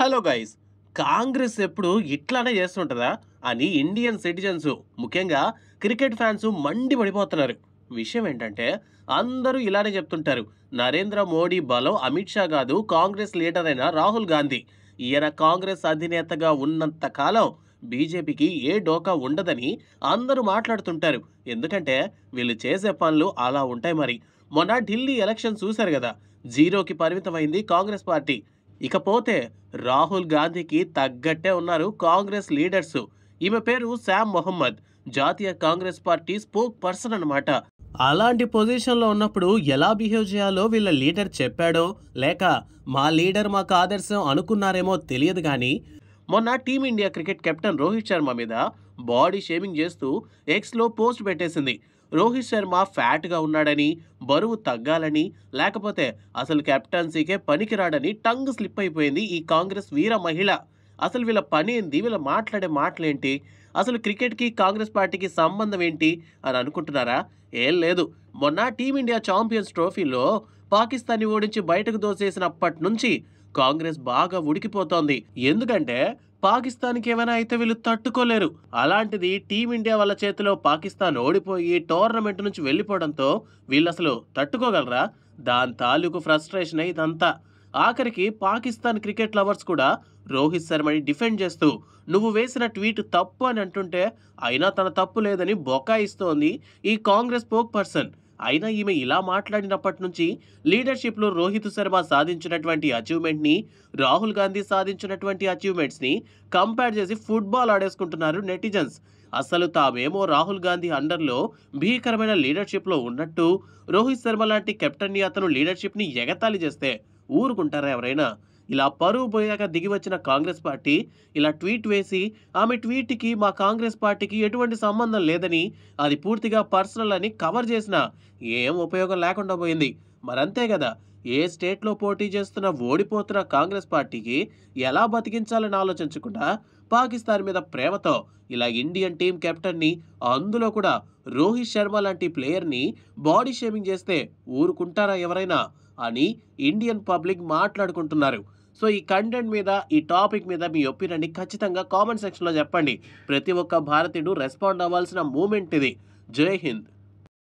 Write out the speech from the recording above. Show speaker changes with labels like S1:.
S1: Hello guys. Congress ఎప్పుడు ఇట్లానే చేస్తుంటదా అని ఇండియన్ సిటిజన్స్, ముఖ్యంగా క్రికెట్ ఫ్యాన్స్ మండిపడిపోతున్నారు. విషయం ఏంటంటే అందరూ ఇలానే చెప్తుంటారు. నరేంద్ర మోడీ బలం అమిత్ షా కాదు, కాంగ్రెస్ లీడర్ అయిన రాహుల్ గాంధీ. ఈయన కాంగ్రెస్ అధినేతగా ఉన్నంత కాలం బీజేపీకి ఏ డోకా ఉండదని అందరూ మాట్లాడుతుంటారు. ఎందుకంటే వీళ్ళు చేసే పనులు అలా ఉంటాయి మరి. మొన్న ఢిల్లీ ఎలక్షన్ చూశారు కదా, జీరోకి పరిమితమైంది కాంగ్రెస్ పార్టీ. ఇకపోతే రాహుల్ గాంధీకి తగ్గట్టే ఉన్నారు కాంగ్రెస్ లీడర్స్. ఈమె పేరు శామ్ మొహమ్మద్, జాతీయ కాంగ్రెస్ పార్టీ స్పోక్ పర్సన్ అన్నమాట. అలాంటి పొజిషన్లో ఉన్నప్పుడు ఎలా బిహేవ్ చేయాలో వీళ్ళ లీడర్ చెప్పాడో, లేక మా లీడర్ మాకు ఆదర్శం అనుకున్నారేమో తెలియదు కానీ మొన్న team India cricket captain Rohit Sharma మీద బాడీ షేమింగ్ చేస్తూ ఎక్స్లో పోస్ట్ పెట్టేసింది. రోహిత్ శర్మ ఫ్యాట్గా ఉన్నాడని, బరువు తగ్గాలని, లేకపోతే అసలు కెప్టెన్సీకే పనికిరాడని టంగ్ స్లిప్ అయిపోయింది ఈ కాంగ్రెస్ వీర మహిళ. అసలు వీళ్ళ పని ఏంది, వీళ్ళ మాట్లాడే మాటలేంటి, అసలు క్రికెట్కి కాంగ్రెస్ పార్టీకి సంబంధం ఏంటి అని అనుకుంటున్నారా? ఏం లేదు. మొన్న టీమిండియా ఛాంపియన్స్ ట్రోఫీలో పాకిస్తాన్ని ఓడించి బయటకు దోసేసినప్పటి నుంచి కాంగ్రెస్ బాగా ఉడికిపోతోంది. ఎందుకంటే పాకిస్తాన్కి ఏమైనా అయితే వీళ్ళు తట్టుకోలేరు. అలాంటిది టీమిండియా వాళ్ళ చేతిలో పాకిస్తాన్ ఓడిపోయి టోర్నమెంట్ నుంచి వెళ్ళిపోవడంతో వీళ్ళు అసలు తట్టుకోగలరా? దాని తాలూకు ఫ్రస్ట్రేషన్ ఇదంతా. ఆఖరికి పాకిస్తాన్ క్రికెట్ లవర్స్ కూడా రోహిత్ శర్మని డిఫెండ్ చేస్తూ నువ్వు వేసిన ట్వీట్ తప్పు అని అంటుంటే అయినా తన తప్పు లేదని బొకాయిస్తోంది ఈ కాంగ్రెస్ స్పోక్ పర్సన్. అయినా ఈమె ఇలా మాట్లాడినప్పటి నుంచి లీడర్షిప్లో రోహిత్ శర్మ సాధించినటువంటి అచీవ్మెంట్ని, రాహుల్ గాంధీ సాధించినటువంటి అచీవ్మెంట్స్ని కంపేర్ చేసి ఫుట్బాల్ ఆడేసుకుంటున్నారు నెటిజన్స్. అసలు తామేమో రాహుల్ గాంధీ అండర్లో భీకరమైన లీడర్షిప్లో ఉన్నట్టు, రోహిత్ శర్మ లాంటి కెప్టెన్ని అతను లీడర్షిప్ని ఎగతాళి చేస్తే ఊరుకుంటారా ఎవరైనా? ఇలా పరువు పోయాక దిగి వచ్చిన కాంగ్రెస్ పార్టీ ఇలా ట్వీట్ వేసి ఆమె ట్వీట్కి మా కాంగ్రెస్ పార్టీకి ఎటువంటి సంబంధం లేదని, అది పూర్తిగా పర్సనల్ అని కవర్ చేసినా ఏం ఉపయోగం లేకుండా పోయింది. మరంతే కదా, ఏ స్టేట్లో పోటీ చేస్తున్న ఓడిపోతున్న కాంగ్రెస్ పార్టీకి ఎలా బతికించాలని ఆలోచించకుండా పాకిస్తాన్ మీద ప్రేమతో ఇలా ఇండియన్ టీం కెప్టెన్ని, అందులో కూడా రోహిత్ శర్మ లాంటి ప్లేయర్ని బాడీ షేమింగ్ చేస్తే ఊరుకుంటారా ఎవరైనా అని ఇండియన్ పబ్లిక్ మాట్లాడుకుంటున్నారు. సో ఈ కంటెంట్ మీద, ఈ టాపిక్ మీద మీ ఒపీనియన్ని ఖచ్చితంగా కామెంట్ సెక్షన్లో చెప్పండి. ప్రతి ఒక్క భారతీయుడు రెస్పాండ్ అవ్వాల్సిన మూమెంట్ ఇది. జై హింద్.